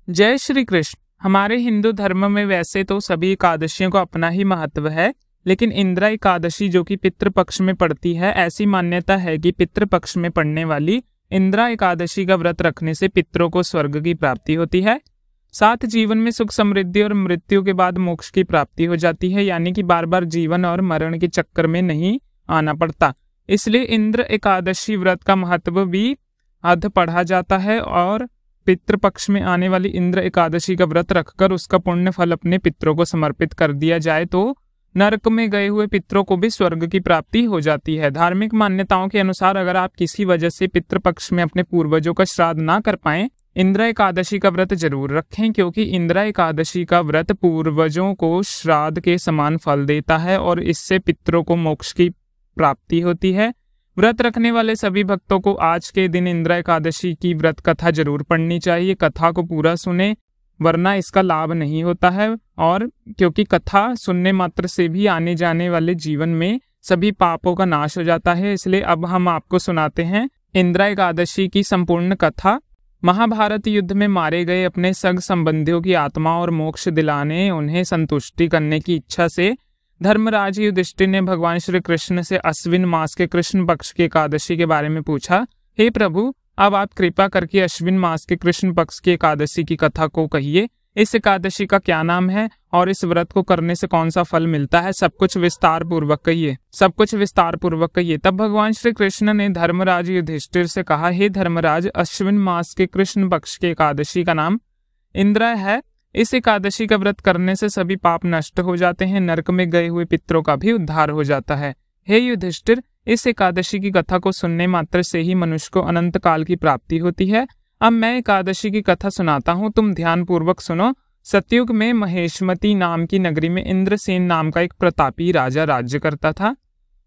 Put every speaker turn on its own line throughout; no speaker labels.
जय श्री कृष्ण। हमारे हिंदू धर्म में वैसे तो सभी एकादशियों को अपना ही महत्व है, लेकिन इंदिरा एकादशी जो कि पितृपक्ष में पड़ती है, ऐसी मान्यता है कि पितृपक्ष में पड़ने वाली इंदिरा एकादशी का व्रत रखने से पितरों को स्वर्ग की प्राप्ति होती है। साथ जीवन में सुख समृद्धि और मृत्यु के बाद मोक्ष की प्राप्ति हो जाती है, यानी कि बार बार जीवन और मरण के चक्कर में नहीं आना पड़ता। इसलिए इंद्र एकादशी व्रत का महत्व भी अध पढ़ा जाता है और पितृपक्ष में आने वाली इंद्र एकादशी का व्रत रखकर उसका पुण्य फल अपने पितरों को समर्पित कर दिया जाए तो नरक में गए हुए पितरों को भी स्वर्ग की प्राप्ति हो जाती है। धार्मिक मान्यताओं के अनुसार अगर आप किसी वजह से पितृपक्ष में अपने पूर्वजों का श्राद्ध ना कर पाएं, इंदिरा एकादशी का व्रत जरूर रखें, क्योंकि इंदिरा एकादशी का व्रत पूर्वजों को श्राद्ध के समान फल देता है और इससे पितरों को मोक्ष की प्राप्ति होती है। व्रत रखने वाले सभी भक्तों को आज के दिन इंदिरा एकादशी की व्रत कथा जरूर पढ़नी चाहिए। कथा को पूरा सुने, वरना इसका लाभ नहीं होता है, और क्योंकि कथा सुनने मात्र से भी आने जाने वाले जीवन में सभी पापों का नाश हो जाता है। इसलिए अब हम आपको सुनाते हैं इंदिरा एकादशी की संपूर्ण कथा। महाभारत युद्ध में मारे गए अपने सग संबंधियों की आत्मा और मोक्ष दिलाने, उन्हें संतुष्टि करने की इच्छा से धर्मराज युधिष्ठिर ने भगवान श्री कृष्ण से अश्विन मास के कृष्ण पक्ष की एकादशी के बारे में पूछा। हे प्रभु, अब आप कृपा करके अश्विन मास के कृष्ण पक्ष की एकादशी की कथा को कहिए। इस एकादशी का क्या नाम है और इस व्रत को करने से कौन सा फल मिलता है, सब कुछ विस्तार पूर्वक कहिए। तब भगवान श्री कृष्ण ने धर्मराज युधिष्ठिर से कहा, हे धर्मराज, अश्विन मास के कृष्ण पक्ष की एकादशी का नाम इंदिरा है। इस एकादशी का व्रत करने से सभी पाप नष्ट हो जाते हैं, नरक में गए हुए पितरों का भी उद्धार हो जाता है। हे युधिष्ठिर, इस एकादशी की कथा को सुनने मात्र से ही मनुष्य को अनंत काल की प्राप्ति होती है। अब मैं एकादशी की कथा सुनाता हूँ, तुम ध्यान पूर्वक सुनो। सतयुग में महेशमती नाम की नगरी में इंद्रसेन नाम का एक प्रतापी राजा राज्य करता था।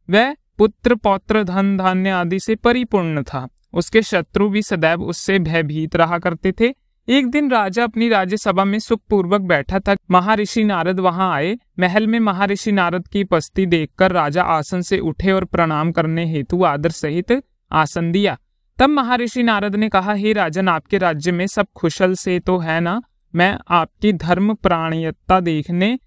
वह पुत्र पौत्र धन धान्य आदि से परिपूर्ण था। उसके शत्रु भी सदैव उससे भयभीत रहा करते थे। एक दिन राजा अपनी राज्यसभा में सुखपूर्वक बैठा था। महर्षि नारद वहां आए। महल में महर्षि नारद की उपस्थिति देखकर राजा आसन से उठे और प्रणाम करने हेतु आदर सहित आसन दिया। तब महर्षि नारद ने कहा, हे राजन, आपके राज्य में सब कुशल से तो है ना? मैं आपकी धर्म प्राणियता देखने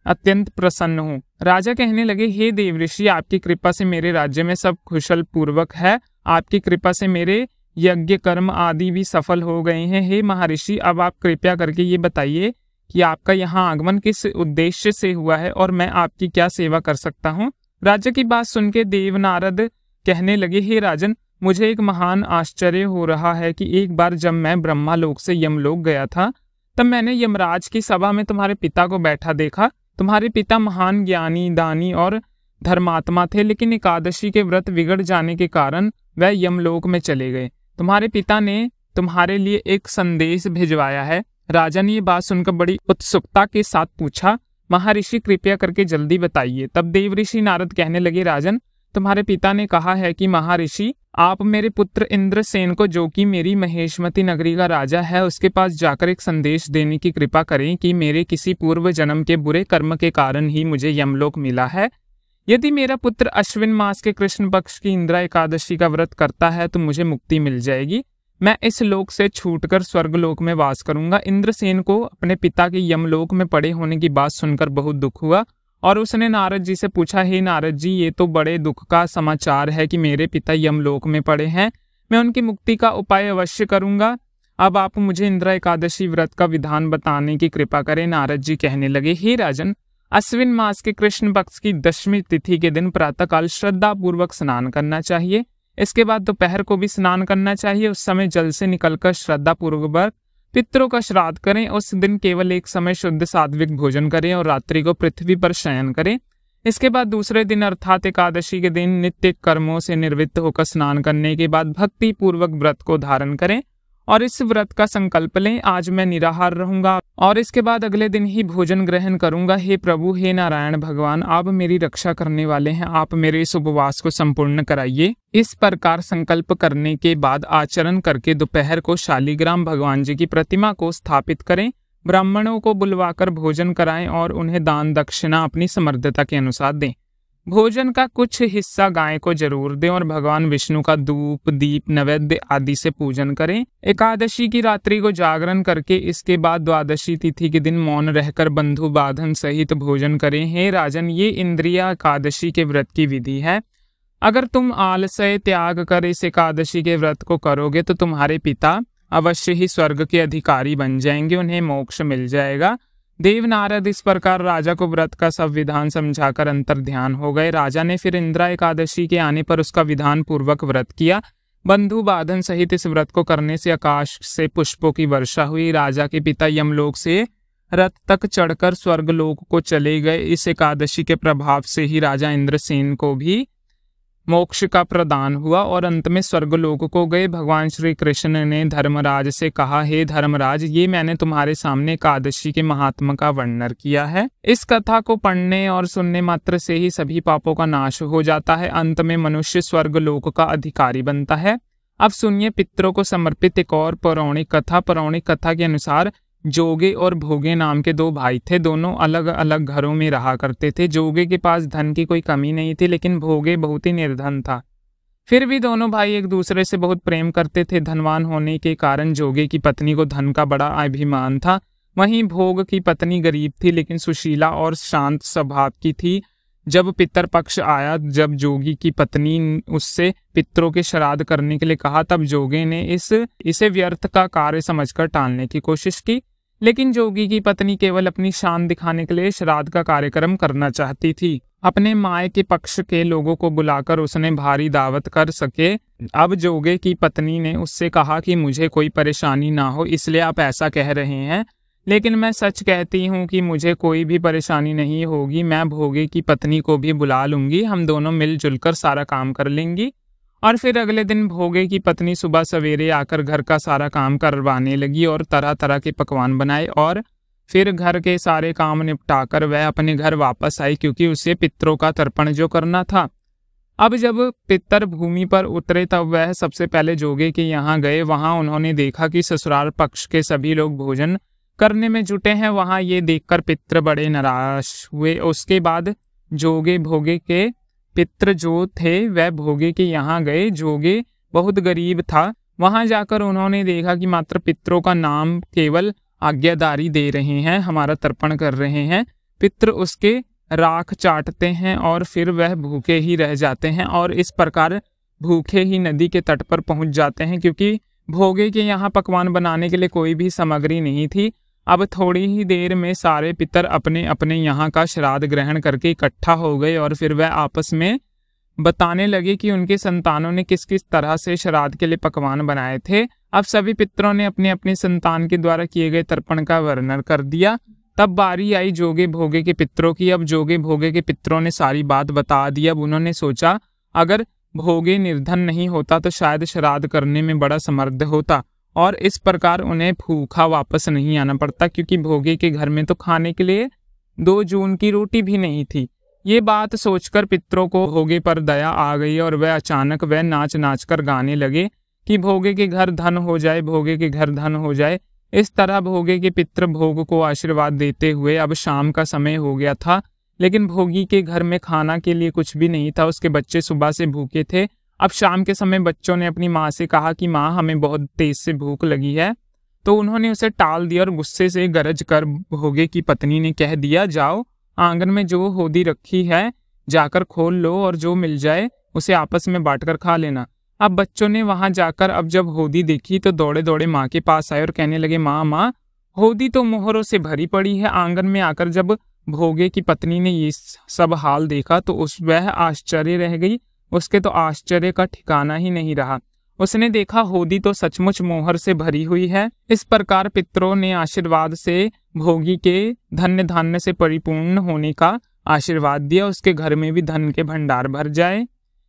अत्यंत प्रसन्न हूँ। राजा कहने लगे, हे देवऋषि, आपकी कृपा से मेरे राज्य में सब कुशल पूर्वक है। आपकी कृपा से मेरे यज्ञ कर्म आदि भी सफल हो गए हैं। हे महर्षि, अब आप कृपया करके ये बताइए कि आपका यहाँ आगमन किस उद्देश्य से हुआ है और मैं आपकी क्या सेवा कर सकता हूँ। राजा की बात सुनकर देव नारद कहने लगे, हे राजन, मुझे एक महान आश्चर्य हो रहा है कि एक बार जब मैं ब्रह्मालोक से यमलोक गया था, तब मैंने यमराज की सभा में तुम्हारे पिता को बैठा देखा। तुम्हारे पिता महान ज्ञानी, दानी और धर्मात्मा थे, लेकिन एकादशी के व्रत बिगड़ जाने के कारण वह यमलोक में चले गए। तुम्हारे पिता ने तुम्हारे लिए एक संदेश भिजवाया है। राजा ने ये बात सुनकर बड़ी उत्सुकता के साथ पूछा, महर्षि, कृपया करके जल्दी बताइए। तब देवऋषि नारद कहने लगे, राजन, तुम्हारे पिता ने कहा है कि महर्षि, आप मेरे पुत्र इंद्रसेन को, जो कि मेरी महेशमती नगरी का राजा है, उसके पास जाकर एक संदेश देने की कृपा करें कि मेरे किसी पूर्व जन्म के बुरे कर्म के कारण ही मुझे यमलोक मिला है। यदि मेरा पुत्र अश्विन मास के कृष्ण पक्ष की इंदिरा एकादशी का व्रत करता है तो मुझे मुक्ति मिल जाएगी। मैं इस लोक से छूटकर स्वर्गलोक में वास करूंगा। इंद्रसेन को अपने पिता के यमलोक में पड़े होने की बात सुनकर बहुत दुख हुआ और उसने नारद जी से पूछा, हे नारद जी, ये तो बड़े दुख का समाचार है कि मेरे पिता यमलोक में पड़े हैं। मैं उनकी मुक्ति का उपाय अवश्य करूंगा। अब आप मुझे इंदिरा एकादशी व्रत का विधान बताने की कृपा करें। नारद जी कहने लगे, हे राजन, अश्विन मास के कृष्ण पक्ष की 10वीं तिथि के दिन प्रातःकाल श्रद्धा पूर्वक स्नान करना चाहिए। इसके बाद दोपहर को भी स्नान करना चाहिए। उस समय जल से निकलकर श्रद्धा पूर्वक पितरों का श्राद्ध करें। उस दिन केवल एक समय शुद्ध सात्विक भोजन करें और रात्रि को पृथ्वी पर शयन करें। इसके बाद दूसरे दिन अर्थात एकादशी के दिन नित्य कर्मों से निवृत्त होकर स्नान करने के बाद भक्ति पूर्वक व्रत को धारण करें और इस व्रत का संकल्प लें, आज मैं निराहार रहूंगा और इसके बाद अगले दिन ही भोजन ग्रहण करूंगा। हे प्रभु, हे नारायण भगवान, आप मेरी रक्षा करने वाले हैं, आप मेरे इस उपवास को संपूर्ण कराइए। इस प्रकार संकल्प करने के बाद आचरण करके दोपहर को शालिग्राम भगवान जी की प्रतिमा को स्थापित करें। ब्राह्मणों को बुलवाकर भोजन कराएं और उन्हें दान दक्षिणा अपनी समर्थता के अनुसार दें। भोजन का कुछ हिस्सा गाय को जरूर दें और भगवान विष्णु का धूप दीप नैवेद्य आदि से पूजन करें। एकादशी की रात्रि को जागरण करके इसके बाद द्वादशी तिथि के दिन मौन रहकर बंधु बांधन सहित भोजन करें। हे राजन, ये इंद्रिया एकादशी के व्रत की विधि है। अगर तुम आलस्य त्याग कर इस एकादशी के व्रत को करोगे तो तुम्हारे पिता अवश्य ही स्वर्ग के अधिकारी बन जाएंगे, उन्हें मोक्ष मिल जाएगा। देव नारद इस प्रकार राजा को व्रत का सब विधान समझाकर अंतर ध्यान हो गए। राजा ने फिर इंदिरा एकादशी के आने पर उसका विधान पूर्वक व्रत किया। बंधु बांधन सहित इस व्रत को करने से आकाश से पुष्पों की वर्षा हुई। राजा के पिता यमलोक से रथ तक चढ़कर स्वर्गलोक को चले गए। इस एकादशी के प्रभाव से ही राजा इंद्रसेन को भी मोक्ष का प्रदान हुआ और अंत में स्वर्गलोक को गए। भगवान श्री कृष्ण ने धर्मराज से कहा, हे धर्मराज, ये मैंने तुम्हारे सामने एकादशी के महात्मा का वर्णन किया है। इस कथा को पढ़ने और सुनने मात्र से ही सभी पापों का नाश हो जाता है। अंत में मनुष्य स्वर्गलोक का अधिकारी बनता है। अब सुनिए पितरों को समर्पित एक और पौराणिक कथा। पौराणिक कथा के अनुसार जोगे और भोगे नाम के दो भाई थे। दोनों अलग अलग घरों में रहा करते थे। जोगे के पास धन की कोई कमी नहीं थी, लेकिन भोगे बहुत ही निर्धन था। फिर भी दोनों भाई एक दूसरे से बहुत प्रेम करते थे। धनवान होने के कारण जोगे की पत्नी को धन का बड़ा अभिमान था। वहीं भोग की पत्नी गरीब थी, लेकिन सुशीला और शांत स्वभाव की थी। जब पितर पक्ष आया, जब जोगी की पत्नी उससे पितरों के श्राद्ध करने के लिए कहा, तब जोगे ने इसे व्यर्थ का कार्य समझकर टालने की कोशिश की। लेकिन जोगी की पत्नी केवल अपनी शान दिखाने के लिए श्राद्ध का कार्यक्रम करना चाहती थी। अपने माय के पक्ष के लोगों को बुलाकर उसने भारी दावत कर सके। अब जोगे की पत्नी ने उससे कहा कि मुझे कोई परेशानी ना हो, इसलिए आप ऐसा कह रहे हैं, लेकिन मैं सच कहती हूँ कि मुझे कोई भी परेशानी नहीं होगी। मैं भोगे की पत्नी को भी बुला लूंगी, हम दोनों मिलजुल कर सारा काम कर लेंगी। और फिर अगले दिन भोगे की पत्नी सुबह सवेरे आकर घर का सारा काम करवाने लगी और तरह तरह के पकवान बनाए और फिर घर के सारे काम निपटाकर वह अपने घर वापस आई, क्योंकि उसे पितरों का तर्पण जो करना था। अब जब पितर भूमि पर उतरे तब वह सबसे पहले जोगे के यहाँ गए। वहां उन्होंने देखा कि ससुराल पक्ष के सभी लोग भोजन करने में जुटे हैं। वहां ये देखकर पितर बड़े निराश हुए। उसके बाद जोगे भोगे के पितर जो थे वह भोगे के यहाँ गए। जोगे बहुत गरीब था। वहां जाकर उन्होंने देखा कि मात्र पितरों का नाम केवल आज्ञादारी दे रहे हैं, हमारा तर्पण कर रहे हैं। पितर उसके राख चाटते हैं और फिर वह भूखे ही रह जाते हैं और इस प्रकार भूखे ही नदी के तट पर पहुंच जाते हैं, क्योंकि भोगे के यहाँ पकवान बनाने के लिए कोई भी सामग्री नहीं थी। अब थोड़ी ही देर में सारे पितर अपने अपने यहाँ का श्राद्ध ग्रहण करके इकट्ठा हो गए और फिर वह आपस में बताने लगे कि उनके संतानों ने किस किस तरह से श्राद्ध के लिए पकवान बनाए थे। अब सभी पितरों ने अपने अपने संतान के द्वारा किए गए तर्पण का वर्णन कर दिया। तब बारी आई जोगे भोगे के पितरों की। अब जोगे भोगे के पितरों ने सारी बात बता दी। अब उन्होंने सोचा, अगर भोगे निर्धन नहीं होता तो शायद श्राद्ध करने में बड़ा समर्थ होता और इस प्रकार उन्हें भूखा वापस नहीं आना पड़ता, क्योंकि भोगे के घर में तो खाने के लिए 2 जून की रोटी भी नहीं थी। ये बात सोचकर पितरों को भोगे पर दया आ गई और वह अचानक वह नाच नाच कर गाने लगे कि भोगे के घर धन हो जाए, भोगे के घर धन हो जाए। इस तरह भोगे के पितर भोग को आशीर्वाद देते हुए, अब शाम का समय हो गया था, लेकिन भोगी के घर में खाना के लिए कुछ भी नहीं था। उसके बच्चे सुबह से भूखे थे। अब शाम के समय बच्चों ने अपनी माँ से कहा कि माँ, हमें बहुत तेज से भूख लगी है। तो उन्होंने उसे टाल दिया और गुस्से से गरज कर भोगे की पत्नी ने कह दिया, जाओ आंगन में जो होदी रखी है जाकर खोल लो और जो मिल जाए उसे आपस में बांटकर खा लेना। अब बच्चों ने वहां जाकर अब जब होदी देखी तो दौड़े दौड़े माँ के पास आए और कहने लगे, माँ, होदी तो मोहरों से भरी पड़ी है। आंगन में आकर जब भोगे की पत्नी ने ये सब हाल देखा तो वह आश्चर्य रह गई। उसके तो आश्चर्य का ठिकाना ही नहीं रहा। उसने देखा होदी तो सचमुच मोहर से भरी हुई है। इस प्रकार पितरों ने आशीर्वाद से भोगी के धन्य धान्य से परिपूर्ण होने का आशीर्वाद दिया, उसके घर में भी धन के भंडार भर जाए।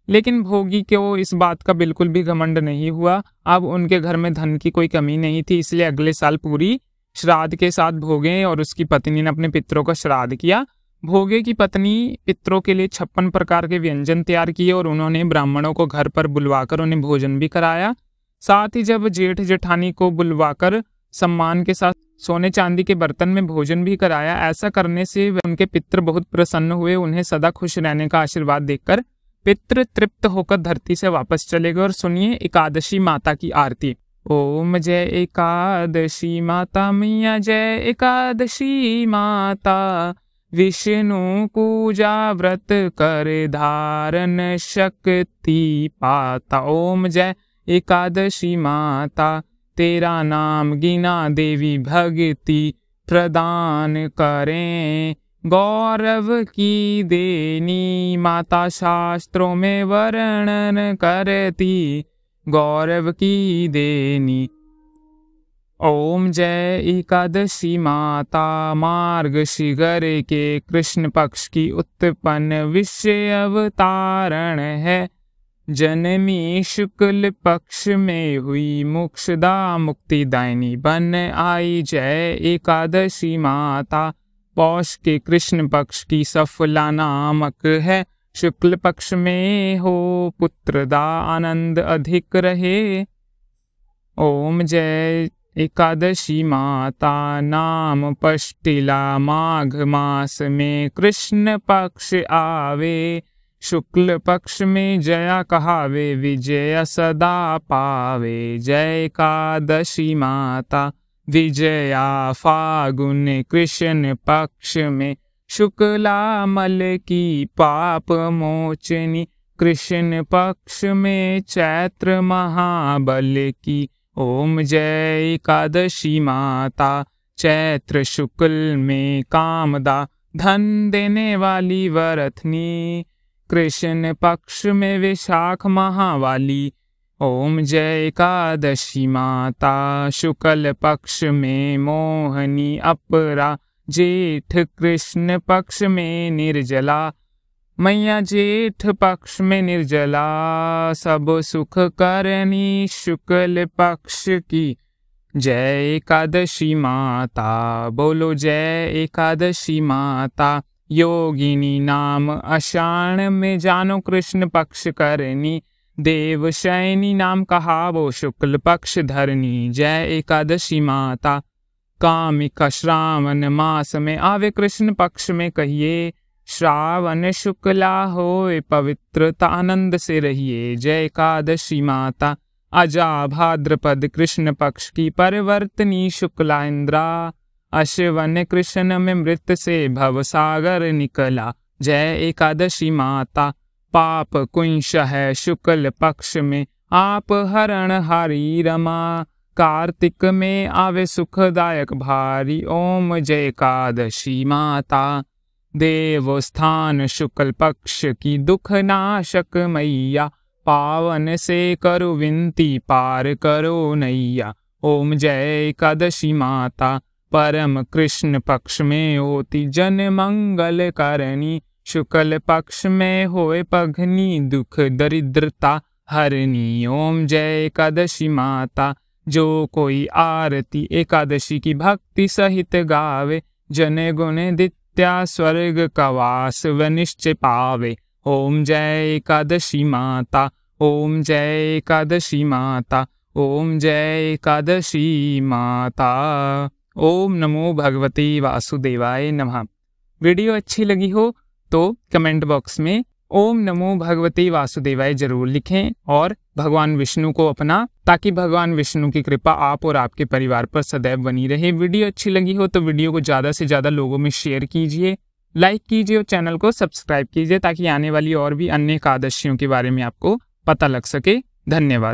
लेकिन भोगी को इस बात का बिल्कुल भी घमंड नहीं हुआ। अब उनके घर में धन की कोई कमी नहीं थी, इसलिए अगले साल पूरी श्राद्ध के साथ भोगे और उसकी पत्नी ने अपने पितरों का श्राद्ध किया। भोगे की पत्नी पितरों के लिए 56 प्रकार के व्यंजन तैयार किए और उन्होंने ब्राह्मणों को घर पर बुलवाकर उन्हें भोजन भी कराया। साथ ही जब जेठ जेठानी को बुलवाकर सम्मान के साथ सोने चांदी के बर्तन में भोजन भी कराया। ऐसा करने से उनके पितृ बहुत प्रसन्न हुए। उन्हें सदा खुश रहने का आशीर्वाद देकर पितृ तृप्त होकर धरती से वापस चले गए। और सुनिए एकादशी माता की आरती। ओम जय एकादशी माता मैया, जय एकादशी माता, विष्णु पूजा व्रत कर धारण शक्ति पाता। ओम जय एकादशी माता, तेरा नाम गिना देवी भक्ति प्रदान करें। गौरव की देनी माता शास्त्रों में वर्णन करती, गौरव की देनी। ओम जय एकादशी माता, मार्गशीर के कृष्ण पक्ष की उत्पन्न विषय अवतारण है। जननी शुक्ल पक्ष में हुई मोक्षदा मुक्तिदायिनी बन आई। जय एकादशी माता, पौष के कृष्ण पक्ष की सफला नामक है। शुक्ल पक्ष में हो पुत्रदा आनंद अधिक रहे। ओम जय एकादशी माता, नाम पष्टिला माघ मास में कृष्ण पक्ष आवे। शुक्ल पक्ष में जया कहावे, विजय सदा पावे। जय एकादशी माता, विजया फागुन कृष्ण पक्ष में, शुक्ला मल की पाप मोचनी। कृष्ण पक्ष में चैत्र महाबल की। ओम जय एकादशी माता, चैत्र शुक्ल में कामदा धन देने वाली वरथनी। कृष्ण पक्ष में विशाख महावाली। ओम जय एकादशी माता, शुक्ल पक्ष में मोहनी अपरा। जेठ कृष्ण पक्ष में निर्जला मैया, जेठ पक्ष में निर्जला सब सुख करनी शुक्ल पक्ष की। जय एकादशी माता, बोलो जय एकादशी माता। योगिनी नाम आषाढ़ में जानो कृष्ण पक्ष करनी। देवशयनी नाम कहा वो शुक्ल पक्ष धरनी। जय एकादशी माता, कामिका श्रावण मास में आवे कृष्ण पक्ष में कहिए। श्रावण शुक्ला होए पवित्रता आनंद से रहिए। जय एकादशी माता, अजा भाद्रपद कृष्ण पक्ष की परिवर्तनी शुक्ला इंद्रा। अश्वन कृष्ण में मृत से भवसागर निकला। जय एकादशी माता, पाप कुंश है शुक्ल पक्ष में आप हरण हारी रमा। कार्तिक में आवे सुखदायक भारी। ओम जय एकादशी माता, देवस्थान शुक्ल पक्ष की दुख नाशक मैया। पावन से करो विनती पार करो नैया। ओम जय एकादशी माता, परम कृष्ण पक्ष में होती जन मंगल करनी। शुक्ल पक्ष में होए पघनी दुख दरिद्रता हरनी। ओम जय एकादशी माता, जो कोई आरती एकादशी की भक्ति सहित गावे। जन गुण दित्या स्वर्ग का वास व निश्चय पावे। ओम जय एकादशी माता, ओम जय एकादशी माता, ओम जय एकादशी माता। ओम नमो भगवते वासुदेवाय नमः। वीडियो अच्छी लगी हो तो कमेंट बॉक्स में ओम नमो भगवते वासुदेवाय जरूर लिखें और भगवान विष्णु को अपना, ताकि भगवान विष्णु की कृपा आप और आपके परिवार पर सदैव बनी रहे। वीडियो अच्छी लगी हो तो वीडियो को ज़्यादा से ज़्यादा लोगों में शेयर कीजिए, लाइक कीजिए और चैनल को सब्सक्राइब कीजिए, ताकि आने वाली और भी अन्य एकादशियों के बारे में आपको पता लग सके। धन्यवाद।